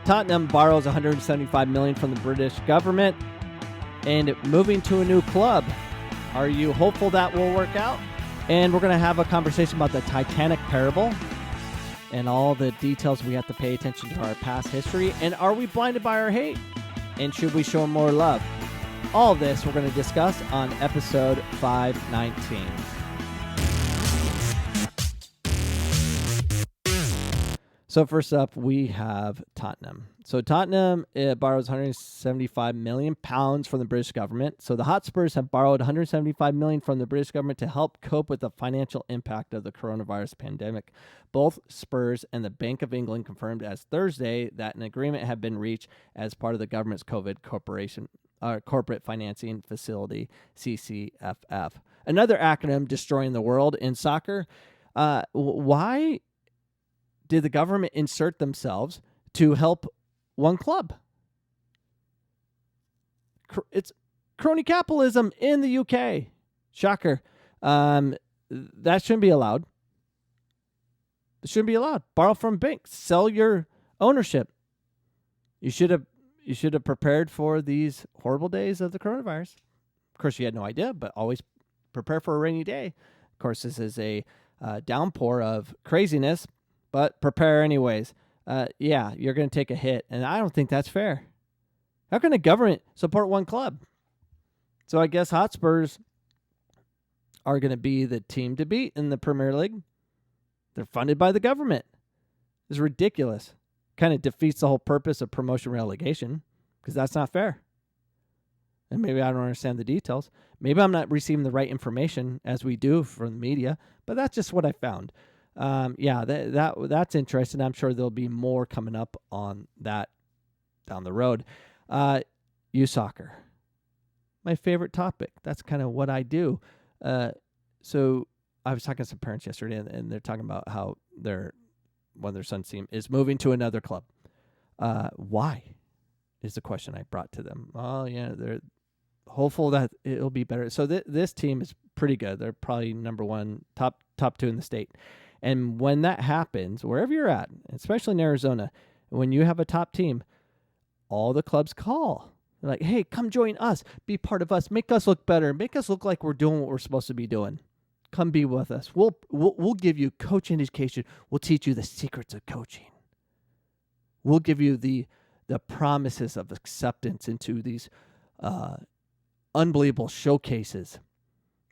Tottenham borrows $175 million from the British government and moving to a new club. Are you hopeful that will work out? And we're going to have a conversation about the Titanic parable and all the details we have to pay attention to our past history. And are we blinded by our hate? And should we show more love? All this we're going to discuss on episode 519. So first up, we have Tottenham. So Tottenham borrows £175 million from the British government. So the Hotspurs have borrowed $175 million from the British government to help cope with the financial impact of the coronavirus pandemic. Both Spurs and the Bank of England confirmed as Thursday that an agreement had been reached as part of the government's COVID corporate financing facility, CCFF. Another acronym destroying the world in soccer. Why did the government insert themselves to help one club? It's crony capitalism in the UK. Shocker. That shouldn't be allowed. It shouldn't be allowed. Borrow from banks. Sell your ownership. You should have prepared for these horrible days of the coronavirus. Of course, you had no idea, but always prepare for a rainy day. Of course, this is a downpour of craziness, but prepare anyways. Yeah, you're going to take a hit, and I don't think that's fair. How can a government support one club? So I guess Hotspurs are going to be the team to beat in the Premier League. They're funded by the government. It's ridiculous. Kind of defeats the whole purpose of promotion relegation because that's not fair. And maybe I don't understand the details. Maybe I'm not receiving the right information as we do from the media, but that's just what I found. That's interesting. I'm sure there'll be more coming up on that down the road. Youth soccer, my favorite topic. That's kind of what I do. So I was talking to some parents yesterday, and they're talking about how one of their son's team is moving to another club. Why is the question I brought to them. Oh yeah, they're hopeful that it'll be better. So this team is pretty good. They're probably number one, top two in the state. And when that happens, wherever you're at, especially in Arizona, when you have a top team, all the clubs call. They're like, hey, come join us. Be part of us. Make us look better. Make us look like we're doing what we're supposed to be doing. Come be with us. We'll give you coaching education. We'll teach you the secrets of coaching. We'll give you the promises of acceptance into these unbelievable showcases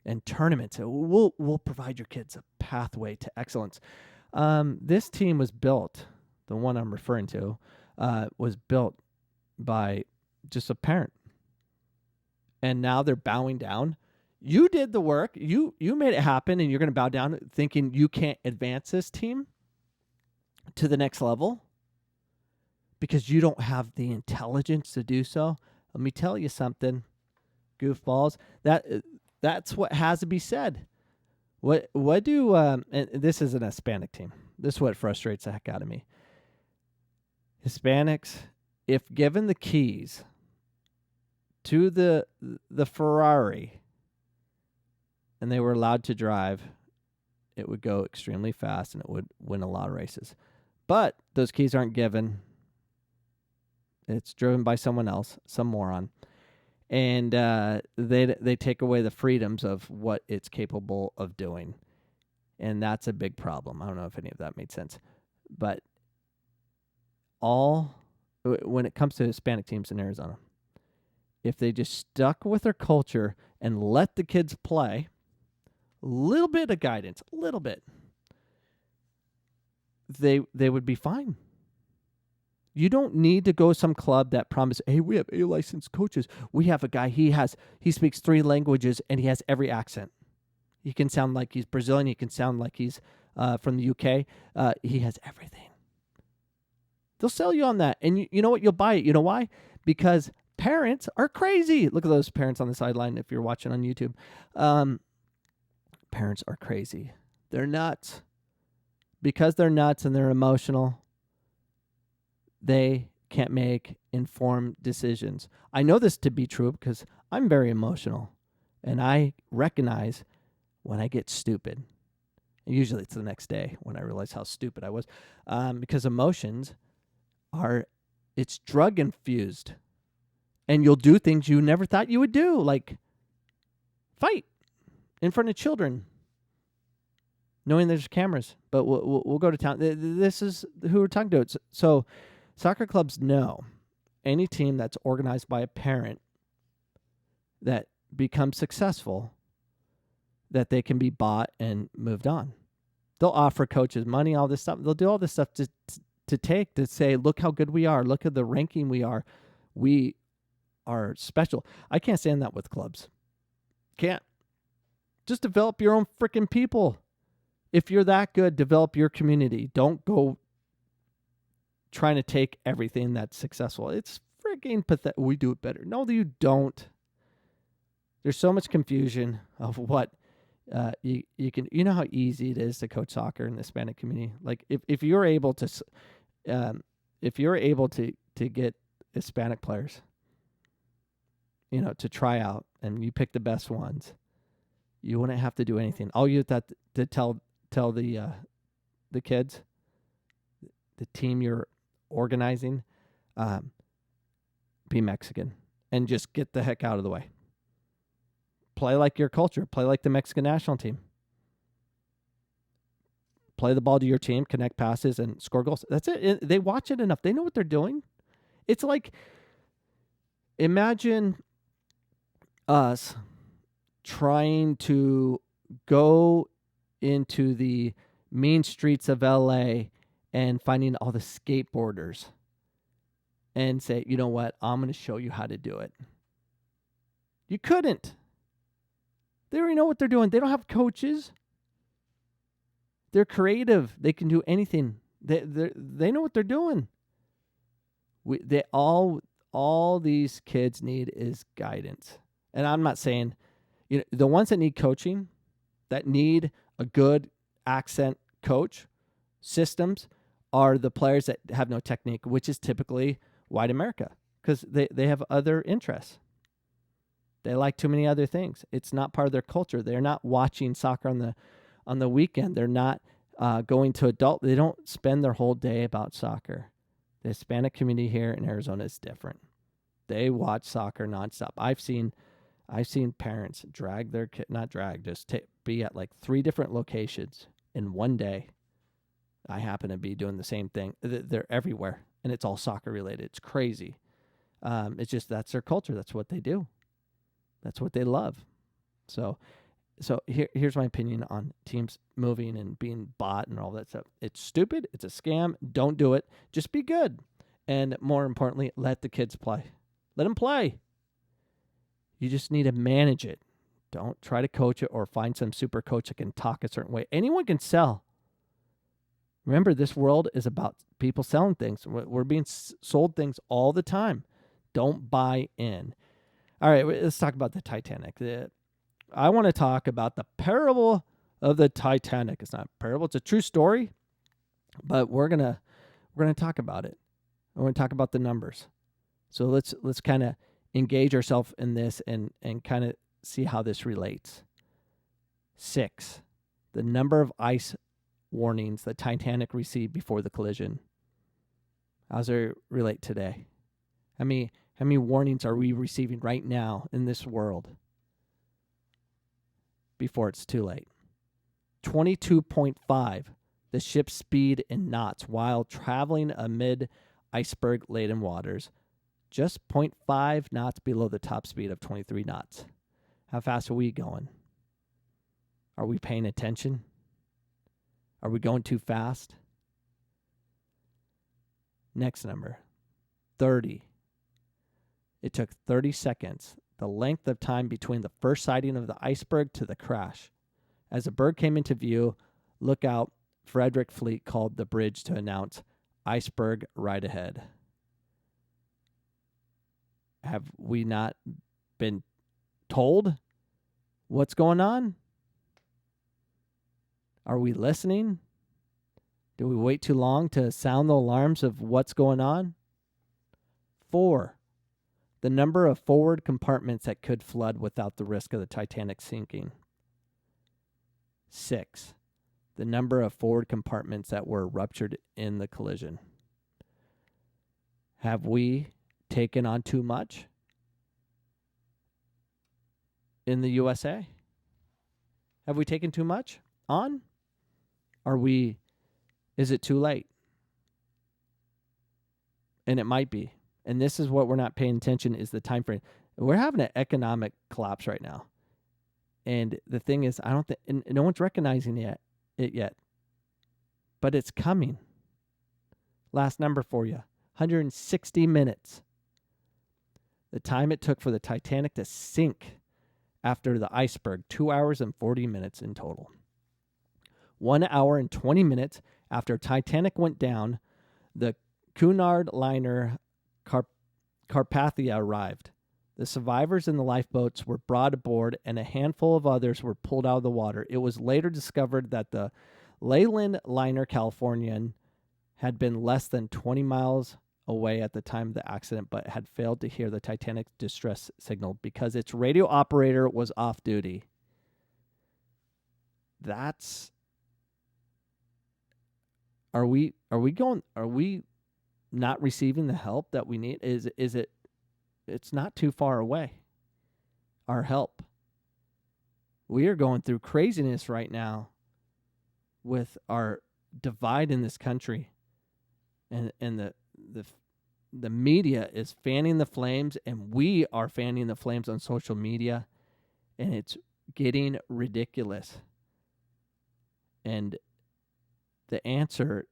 and tournaments. We'll provide your kids a pathway to excellence. This team was built, the one I'm referring to, was built by just a parent. And now they're bowing down. You did the work. You made it happen, and you're going to bow down thinking you can't advance this team to the next level because you don't have the intelligence to do so. Let me tell you something, goofballs. That's what has to be said. What do and this is an Hispanic team. This is what frustrates the heck out of me. Hispanics, if given the keys to the Ferrari and they were allowed to drive, it would go extremely fast and it would win a lot of races. But those keys aren't given. It's driven by someone else, some moron. And they take away the freedoms of what it's capable of doing. And that's a big problem. I don't know if any of that made sense. But when it comes to Hispanic teams in Arizona, if they just stuck with their culture and let the kids play, a little bit of guidance, a little bit, they would be fine. You don't need to go some club that promises, hey, we have A-licensed coaches. We have a guy, he speaks 3 languages, and he has every accent. He can sound like he's Brazilian. He can sound like he's from the UK. He has everything. They'll sell you on that. And you know what? You'll buy it. You know why? Because parents are crazy. Look at those parents on the sideline if you're watching on YouTube. Parents are crazy. They're nuts. Because they're nuts and they're emotional, they can't make informed decisions. I know this to be true because I'm very emotional, and I recognize when I get stupid. And usually it's the next day when I realize how stupid I was, because emotions are It's drug infused. And you'll do things you never thought you would do, like fight in front of children, knowing there's cameras. But we'll go to town. This is who we're talking to. So soccer clubs know any team that's organized by a parent that becomes successful, that they can be bought and moved on. They'll offer coaches money, all this stuff. They'll do all this stuff to say, look how good we are. Look at the ranking we are. We are special. I can't stand that with clubs. Can't. Just develop your own freaking people. If you're that good, develop your community. Don't go trying to take everything that's successful. It's freaking pathetic. We do it better. No, you don't. There's so much confusion of what you can. You know how easy it is to coach soccer in the Hispanic community. Like if you're able to get Hispanic players, to try out, and you pick the best ones, you wouldn't have to do anything. All you have to tell the kids, the team you're organizing, be Mexican, and just get the heck out of the way. Play like your culture. Play like the Mexican national team. Play the ball to your team, connect passes, and score goals. That's it. They watch it enough. They know what they're doing. It's like, imagine us trying to go into the mean streets of LA and finding all the skateboarders and say, you know what, I'm going to show you how to do it. You couldn't. They already know what they're doing. They don't have coaches. They're creative. They can do anything. They know what they're doing. All these kids need is guidance. And I'm not saying, the ones that need coaching, that need a good accent coach, systems, are the players that have no technique, which is typically white America, because they have other interests. They like too many other things. It's not part of their culture. They're not watching soccer on the weekend. They're not going to adult. They don't spend their whole day about soccer. The Hispanic community here in Arizona is different. They watch soccer nonstop. I've seen parents drag their kid, be at like 3 different locations in one day. I happen to be doing the same thing. They're everywhere, and it's all soccer related. It's crazy. It's just, that's their culture. That's what they do. That's what they love. So here's my opinion on teams moving and being bought and all that stuff. It's stupid. It's a scam. Don't do it. Just be good. And more importantly, let the kids play. Let them play. You just need to manage it. Don't try to coach it or find some super coach that can talk a certain way. Anyone can sell. Remember, this world is about people selling things. We're being sold things all the time. Don't buy in. All right, let's talk about the Titanic. I want to talk about the parable of the Titanic. It's not a parable. It's a true story, but we're gonna talk about it. We're going to talk about the numbers. So let's kind of engage ourselves in this and kind of see how this relates. 6, the number of ice warnings the Titanic received before the collision. How does it relate today? How many warnings are we receiving right now in this world before it's too late? 22.5, the ship's speed in knots while traveling amid iceberg-laden waters, just 0.5 knots below the top speed of 23 knots. How fast are we going? Are we paying attention? Are we going too fast? Next number, 30. It took 30 seconds, the length of time between the first sighting of the iceberg to the crash. As the berg came into view, lookout Frederick Fleet called the bridge to announce, "Iceberg right ahead." Have we not been told what's going on? Are we listening? Do we wait too long to sound the alarms of what's going on? 4, the number of forward compartments that could flood without the risk of the Titanic sinking. 6, the number of forward compartments that were ruptured in the collision. Have we taken on too much in the USA? Have we taken too much on? Is it too late? And it might be. And this is what we're not paying attention is the time frame. We're having an economic collapse right now. And the thing is, I don't think, and no one's recognizing it yet. But it's coming. Last number for you, 160 minutes. The time it took for the Titanic to sink after the iceberg, 2 hours and 40 minutes in total. 1 hour and 20 minutes after Titanic went down, the Cunard liner Carpathia arrived. The survivors in the lifeboats were brought aboard, and a handful of others were pulled out of the water. It was later discovered that the Leyland liner Californian had been less than 20 miles away at the time of the accident, but had failed to hear the Titanic's distress signal because its radio operator was off duty. Are we not receiving the help that we need? It's not too far away. Our help. We are going through craziness right now with our divide in this country. And the media is fanning the flames, and we are fanning the flames on social media, and it's getting ridiculous. And the answer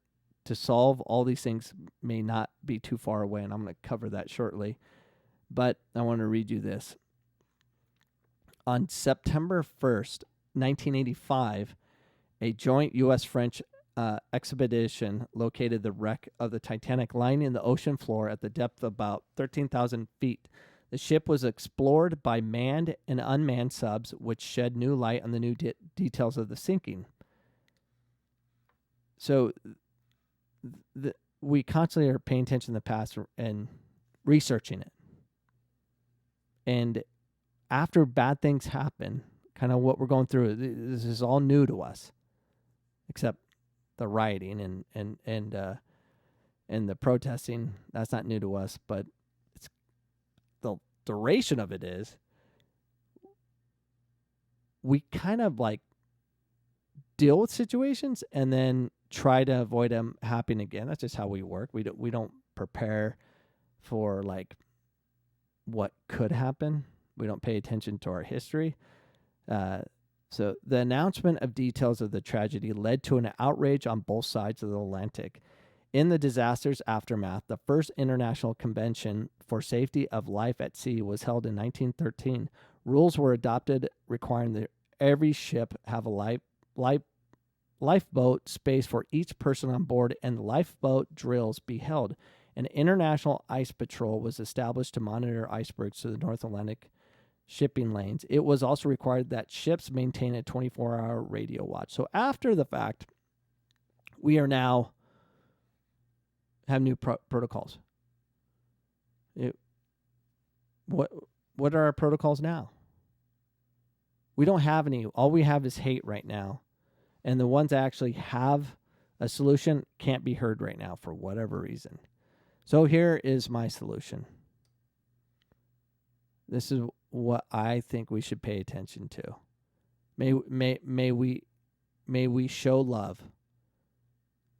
to solve all these things may not be too far away, and I'm going to cover that shortly. But I want to read you this. On September 1st, 1985, a joint U.S.-French expedition located the wreck of the Titanic lying in the ocean floor at the depth of about 13,000 feet. The ship was explored by manned and unmanned subs, which shed new light on the new details of the sinking. So we constantly are paying attention to the past and researching it. And after bad things happen, kind of what we're going through, this is all new to us, except the rioting and the protesting. That's not new to us, but it's the duration of it is we kind of like deal with situations and then try to avoid them happening again. That's just how we work. We don't prepare for like what could happen. We don't pay attention to our history. So the announcement of details of the tragedy led to an outrage on both sides of the Atlantic. In the disaster's aftermath, the first International Convention for Safety of Life at Sea was held in 1913. Rules were adopted requiring that every ship have a lifeboat space for each person on board, and lifeboat drills be held. An international ice patrol was established to monitor icebergs to the North Atlantic shipping lanes. It was also required that ships maintain a 24-hour radio watch. So after the fact, we are now have new protocols. What are our protocols now? We don't have any. All we have is hate right now. And the ones that actually have a solution can't be heard right now for whatever reason. So here is my solution. This is what I think we should pay attention to. May we show love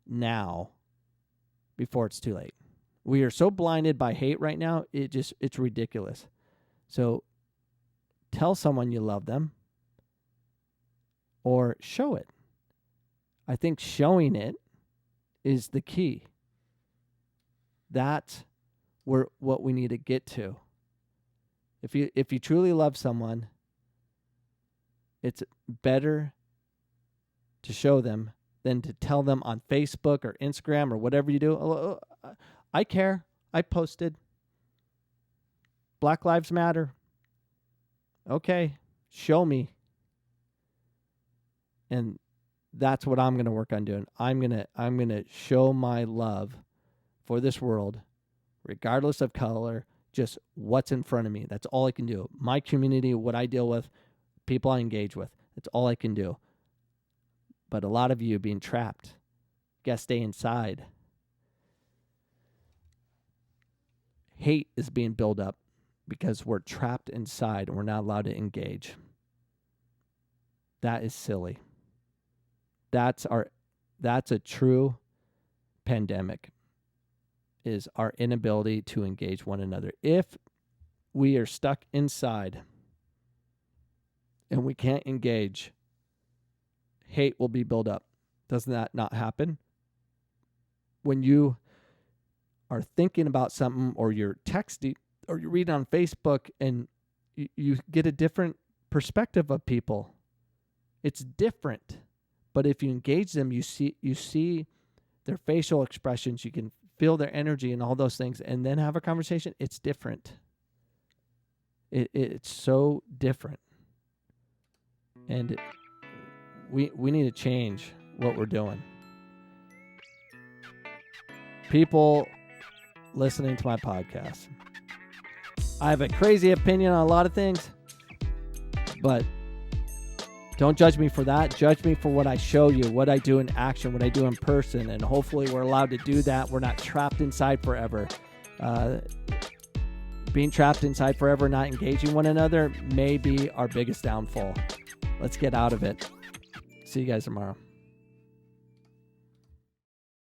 now before it's too late. We are so blinded by hate right now, it's ridiculous. So tell someone you love them or show it. I think showing it is the key. That's what we need to get to. If you truly love someone, it's better to show them than to tell them on Facebook or Instagram or whatever you do. I care. I posted. Black Lives Matter. Okay, show me. And that's what I'm going to work on doing. I'm going to show my love for this world, regardless of color, just what's in front of me. That's all I can do. My community, what I deal with, people I engage with, that's all I can do. But a lot of you being trapped. You got to stay inside. hate is being built up because we're trapped inside and we're not allowed to engage. That is silly. That's a true pandemic, is our inability to engage one another. If we are stuck inside and we can't engage, hate will be built up. Doesn't that not happen? When you are thinking about something, or you're texting, or you read on Facebook, and you get a different perspective of people. It's different. But if you engage them, you see their facial expressions, you can feel their energy and all those things, and then have a conversation. It's different. It's so different. And we need to change what we're doing. People listening to my podcast, I have a crazy opinion on a lot of things, but don't judge me for that. Judge me for what I show you, what I do in action, what I do in person, and hopefully we're allowed to do that. We're not trapped inside forever. Being trapped inside forever, not engaging one another, may be our biggest downfall. Let's get out of it. See you guys tomorrow.